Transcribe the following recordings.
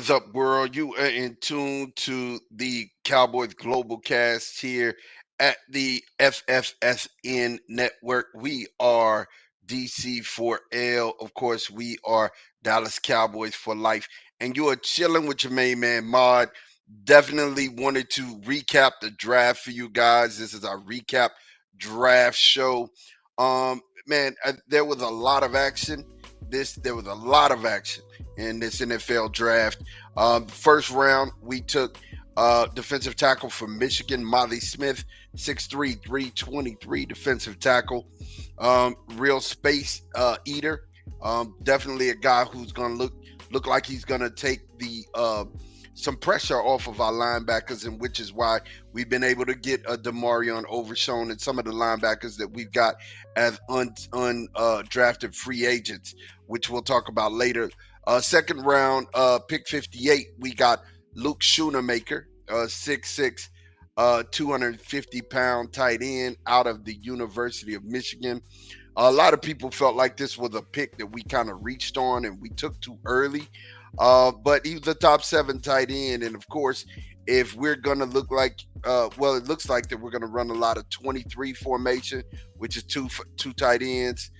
is up, world? You are in tune to the Cowboys Global Cast here at the FFSN Network. We are DC4L. Of course, we are Dallas Cowboys for life. And you are chilling with your main man, Mod. Definitely wanted to recap the draft for you guys. This is our recap draft show. There was a lot of action. There was a lot of action in this NFL draft. First round, we took defensive tackle from Michigan, Molly Smith, 6'3", 323 defensive tackle. Real space eater. Definitely a guy who's going to look like he's going to take the some pressure off of our linebackers, and which is why we've been able to get a Demarion Overshown and some of the linebackers that we've got as undrafted free agents, which we'll talk about later. Second round, pick 58, we got Luke Schoonemaker, 6'6", 250-pound tight end out of the University of Michigan. A lot of people felt like this was a pick that we kind of reached on and we took too early. But he was the top 7 tight end. And of course, if we're going to look like, it looks like that we're going to run a lot of 23 formation, which is two tight ends,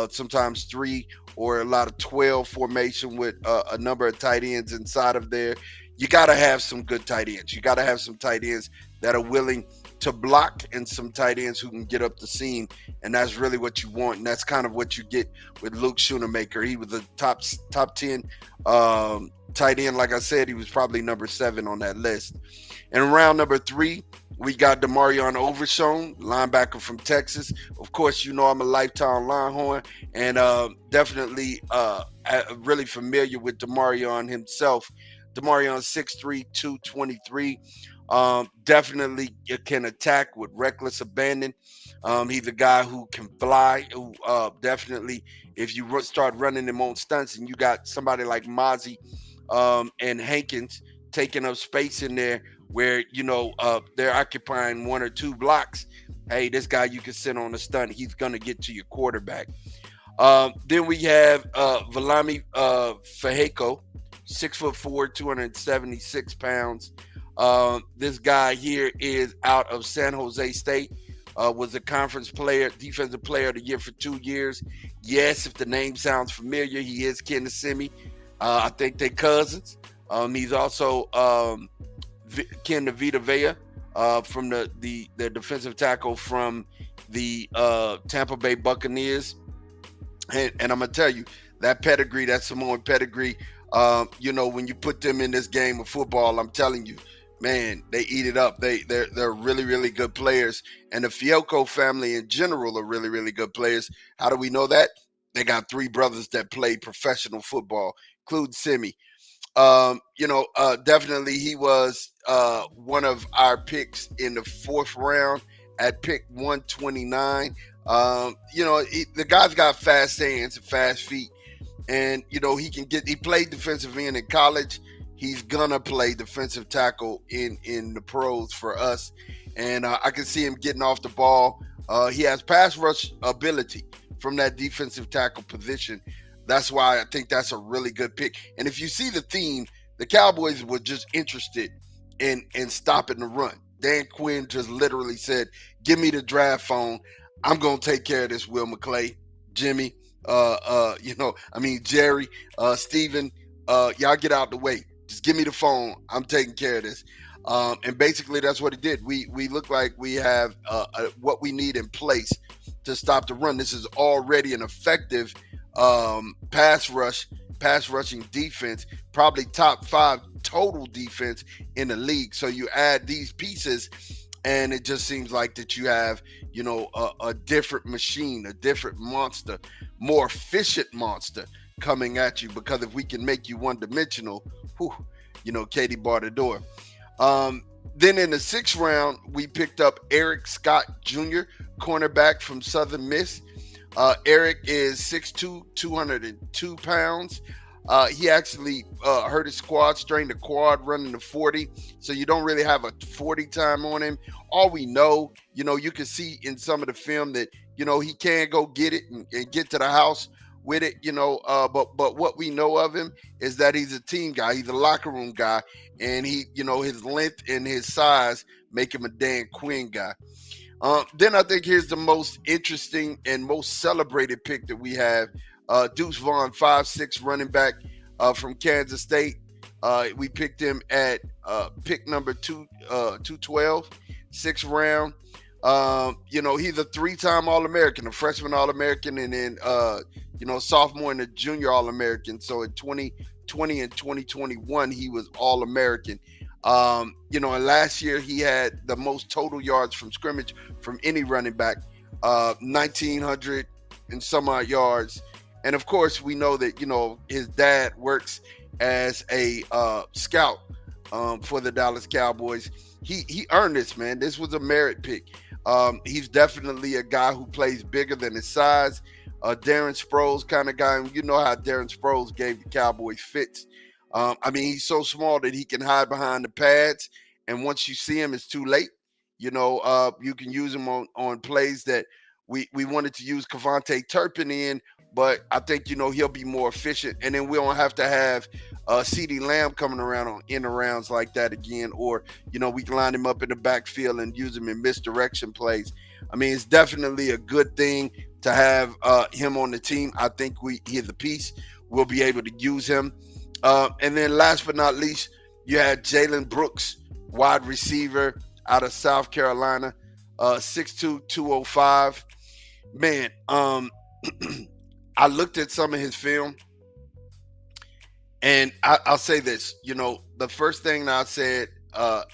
sometimes 3, or a lot of 12 formation with a number of tight ends inside of there. You got to have some good tight ends. You got to have some tight ends that are willing to block and some tight ends who can get up the seam. And that's really what you want. And that's kind of what you get with Luke Schoonemaker. He was a top 10 tight end. Like I said, he was probably number 7 on that list. And round number 3, we got Demarion Overshown, linebacker from Texas. Of course, you know I'm a lifetime Longhorn, and definitely really familiar with Demarion himself. Demarion 6'3", 223. Definitely can attack with reckless abandon. He's a guy who can fly, who definitely, if you start running him on stunts and you got somebody like Mozzie and Hankins taking up space in there where, they're occupying 1 or 2 blocks, hey, this guy you can sit on a stunt. He's going to get to your quarterback. Then we have Valami Feheko, 6'4", 276 pounds. This guy here is out of San Jose State. Was a conference player, defensive player of the year for 2 years. Yes, if the name sounds familiar, he is Ken Simi. I think they're cousins. He's also Ken Vita Vea from the defensive tackle from the Tampa Bay Buccaneers. And I'm going to tell you, that pedigree, that Samoan pedigree, when you put them in this game of football, I'm telling you, man, they eat it up. They're really, really good players. And the Fielko family in general are really, really good players. How do we know that? They got 3 brothers that play professional football, including Simi. Definitely he was one of our picks in the 4th round at pick 129. The guy's got fast hands and fast feet. And, he played defensive end in college. He's gonna play defensive tackle in the pros for us, and I can see him getting off the ball. He has pass rush ability from that defensive tackle position. That's why I think that's a really good pick. And if you see the theme, the Cowboys were just interested in stopping the run. Dan Quinn just literally said, "Give me the draft phone. I'm gonna take care of this." Will McClay, Jimmy, Jerry, Steven, y'all get out the way. Just give me the phone. I'm taking care of this. And basically, that's what it did. We look like we have what we need in place to stop the run. This is already an effective pass rushing defense, probably top 5 total defense in the league. So you add these pieces, and it just seems like that you have, a different machine, a different monster, more efficient monster coming at you. Because if we can make you one-dimensional, Katie bar the door. Then in the 6th round, we picked up Eric Scott Jr., cornerback from Southern Miss. Eric is 6'2", 202 pounds. He actually hurt his quad, strained the quad running the 40, so you don't really have a 40 time on him. All we know, you can see in some of the film that, he can go get it and get to the house with it, but what we know of him is that he's a team guy. He's a locker room guy, and his length and his size make him a Dan Quinn guy. Then I think here's the most interesting and most celebrated pick that we have. Deuce Vaughn, 5'6" running back from Kansas State. We picked him at pick number 212, sixth round. He's a three-time All-American, a freshman All-American, and then sophomore and a junior All-American. So in 2020 and 2021, he was All-American. And last year he had the most total yards from scrimmage from any running back, 1,900 and some odd yards. And of course, we know that his dad works as a scout for the Dallas Cowboys. He earned this, man. This was a merit pick. He's definitely a guy who plays bigger than his size. Darren Sproles kind of guy. You know how Darren Sproles gave the Cowboys fits. He's so small that he can hide behind the pads, and once you see him, it's too late. You can use him on plays that we wanted to use Kavontae Turpin in, but I think he'll be more efficient, and then we don't have to have CeeDee Lamb coming around on end arounds like that again, or we can line him up in the backfield and use him in misdirection plays. It's definitely a good thing to have him on the team. I think he's a piece. We'll be able to use him. And then last but not least, you had Jalen Brooks, wide receiver out of South Carolina, 6'2", 205. Man, I looked at some of his film, and I'll say this. The first thing that I said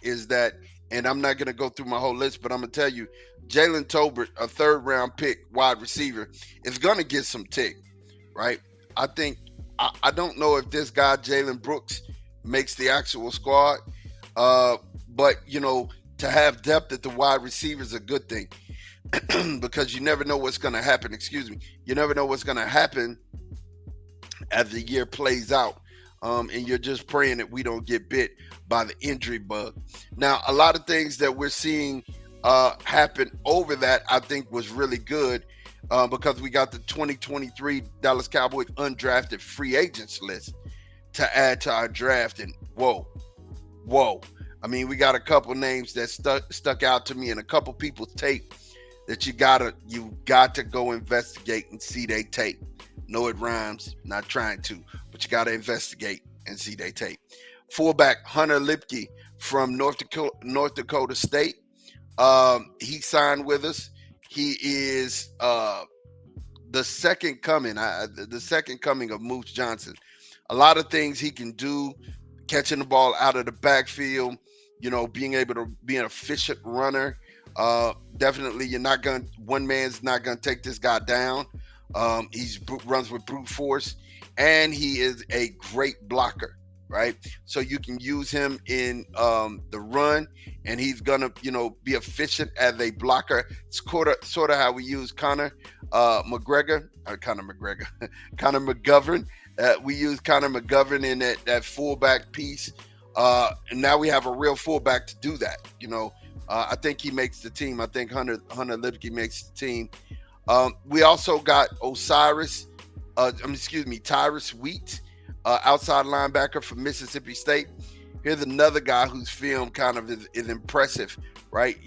is that, and I'm not going to go through my whole list, but I'm going to tell you, Jalen Tolbert, a third-round pick wide receiver, is going to get some tick, right? I think I don't know if this guy Jalen Brooks makes the actual squad, but to have depth at the wide receiver is a good thing because you never know what's going to happen. Excuse me, you never know what's going to happen as the year plays out, and you're just praying that we don't get bit by the injury bug. Now, a lot of things that we're seeing happen over that I think was really good. Because we got the 2023 Dallas Cowboys undrafted free agents list to add to our draft. And whoa. We got a couple names that stuck out to me and a couple people's tape that you got to go investigate and see they tape. No, it rhymes, not trying to, but you got to investigate and see they tape. Fullback Hunter Lipke from North Dakota State. He signed with us. He is the second coming of Moose Johnson. A lot of things he can do, catching the ball out of the backfield, being able to be an efficient runner. Definitely, one man's not gonna take this guy down. He runs with brute force, and he is a great blocker. Right, so you can use him in the run, and he's gonna, be efficient as a blocker. It's sort of how we use Connor McGovern. We use Connor McGovern in that fullback piece, and now we have a real fullback to do that. I think he makes the team. I think Hunter Lipke makes the team. We also got Tyrus Wheat. Outside linebacker from Mississippi State. Here's another guy whose film kind of is impressive, right?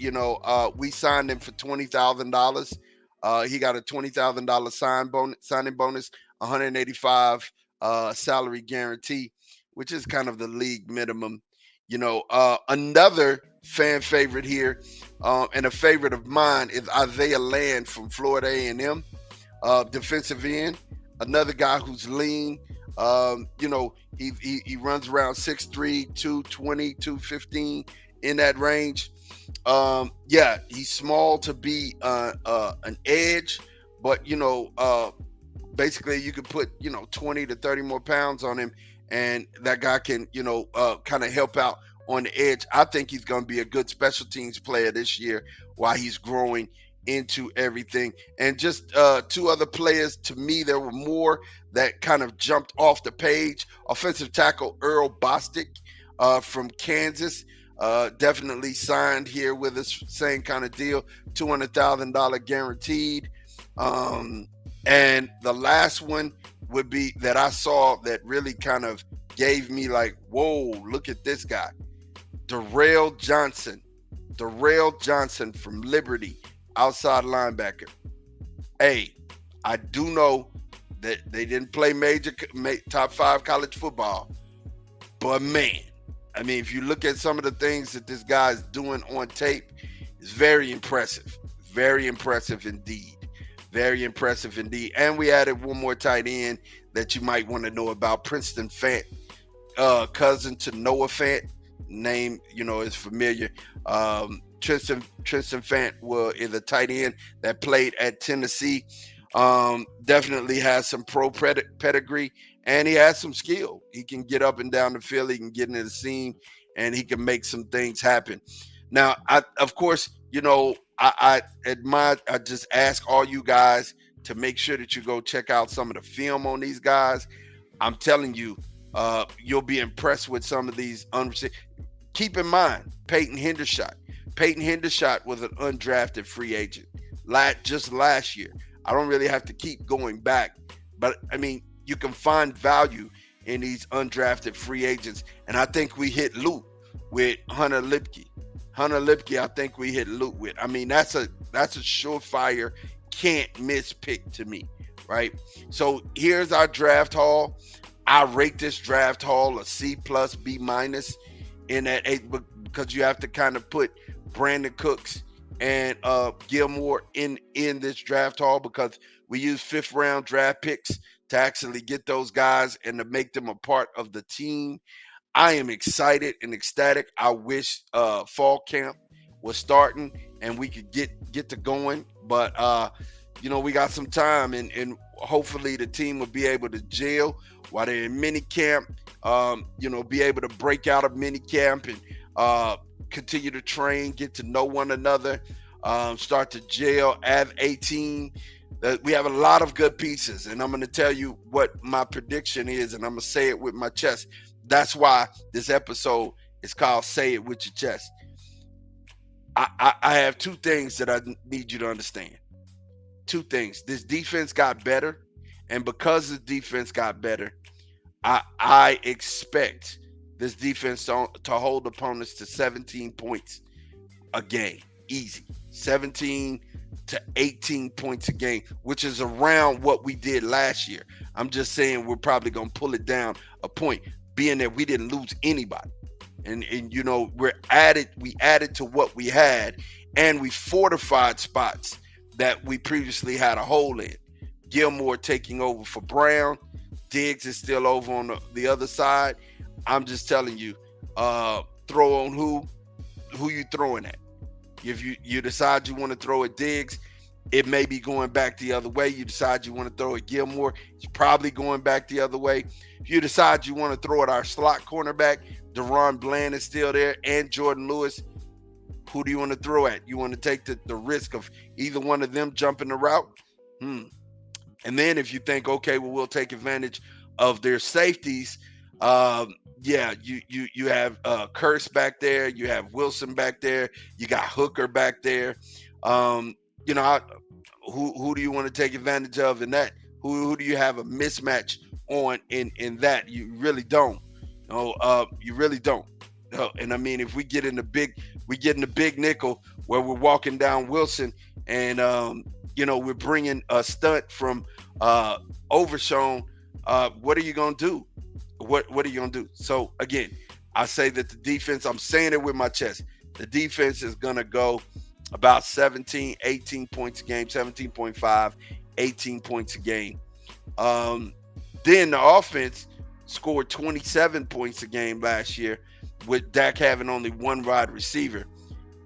We signed him for $20,000. He got a $20,000 signing bonus, 185 salary guarantee, which is kind of the league minimum. Another fan favorite here, and a favorite of mine is Isaiah Land from Florida A&M, defensive end. Another guy who's lean. He runs around 6'3", 220, 215 in that range. He's small to be an edge, but basically you could put 20 to 30 more pounds on him, and that guy can kind of help out on the edge. I think he's going to be a good special teams player this year while he's growing into everything. And just two other players, to me, there were more that kind of jumped off the page. Offensive tackle Earl Bostic from Kansas, definitely signed here with us, same kind of deal, $200,000 guaranteed. And And the last one would be that I saw that really kind of gave me like, whoa, look at this guy. Darrell Johnson. Darrell Johnson from Liberty, outside linebacker. Hey, I do know that they didn't play top 5 college football, but man, I mean, if you look at some of the things that this guy is doing on tape, it's very impressive. Very impressive indeed. Very impressive indeed. And we added one more tight end that you might want to know about, Princeton Fant, cousin to Noah Fant. Name, is familiar. Tristan Fant is a tight end that played at Tennessee. Definitely has some pro pedigree, and he has some skill. He can get up and down the field. He can get into the seam, and he can make some things happen. Now, of course, I admire. I just ask all you guys to make sure that you go check out some of the film on these guys. I'm telling you, you'll be impressed with some of these Keep in mind, Peyton Hendershot. Peyton Hendershot was an undrafted free agent just last year. I don't really have to keep going back, but I mean, you can find value in these undrafted free agents, and I think we hit loot with Hunter Lipke. Hunter Lipke, I think we hit loot with. I mean, that's a surefire, can't miss pick to me, right? So here's our draft haul. I rate this draft haul a C plus, B minus in that 8, because you have to kind of put Brandon Cooks and Gilmore in this draft haul, because we use 5th round draft picks to actually get those guys and to make them a part of the team. I am excited and ecstatic. I wish fall camp was starting and we could get to going, but we got some time, and hopefully the team will be able to gel while they're in mini camp. Be able to break out of mini camp and continue to train, get to know one another, start to gel, add 18. We have a lot of good pieces, and I'm going to tell you what my prediction is, and I'm going to say it with my chest. That's why this episode is called Say It With Your Chest. I have 2 things that I need you to understand. 2 things. This defense got better, and because the defense got better, I expect this defense to hold opponents to 17 points a game. Easy. 17 to 18 points a game, which is around what we did last year. I'm just saying we're probably going to pull it down a point, being that we didn't lose anybody. And we added to what we had, and we fortified spots that we previously had a hole in. Gilmore taking over for Brown. Diggs is still over on the other side. I'm just telling you, throw on who you throwing at. If you decide you want to throw at Diggs, it may be going back the other way. You decide you want to throw at Gilmore, it's probably going back the other way. If you decide you want to throw at our slot cornerback, Deron Bland is still there, and Jordan Lewis, who do you want to throw at? You want to take the risk of either one of them jumping the route? And then if you think, okay, well, we'll take advantage of their safeties, you have Curse back there, you have Wilson back there, you got Hooker back there. Who do you want to take advantage of in that? Who do you have a mismatch on in that? You really don't. You really don't. And I mean, if we get in the big nickel where we're walking down Wilson and we're bringing a stunt from Overshown, what are you gonna do? What are you gonna do? So again, I say that the defense, I'm saying it with my chest, the defense is gonna go about 17, 18 points a game, 17.5, 18 points a game. Then the offense scored 27 points a game last year with Dak having only one wide receiver.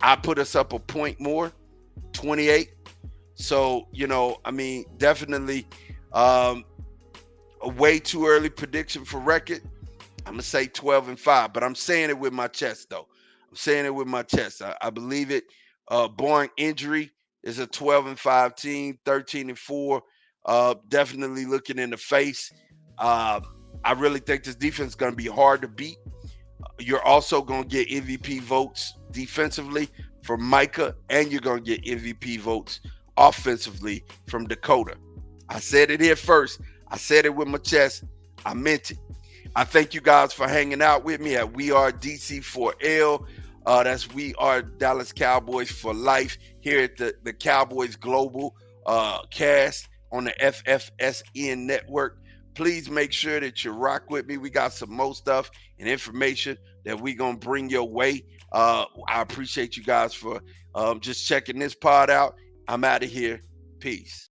I put us up a point more, 28. So, definitely a way too early prediction for record. I'm going to say 12-5, but I'm saying it with my chest, though. I'm saying it with my chest. I believe it. Barring injury, is a 12-5 team, 13-4. Definitely looking in the face. I really think this defense is going to be hard to beat. You're also going to get MVP votes defensively from Micah, and you're going to get MVP votes offensively from Dakota. I said it here first. I said it with my chest. I meant it. I thank you guys for hanging out with me at We Are DC4L. That's We Are Dallas Cowboys for Life here at the Cowboys Global cast on the FFSN network. Please make sure that you rock with me. We got some more stuff and information that we gonna bring your way. I appreciate you guys for just checking this pod out. I'm out of here. Peace.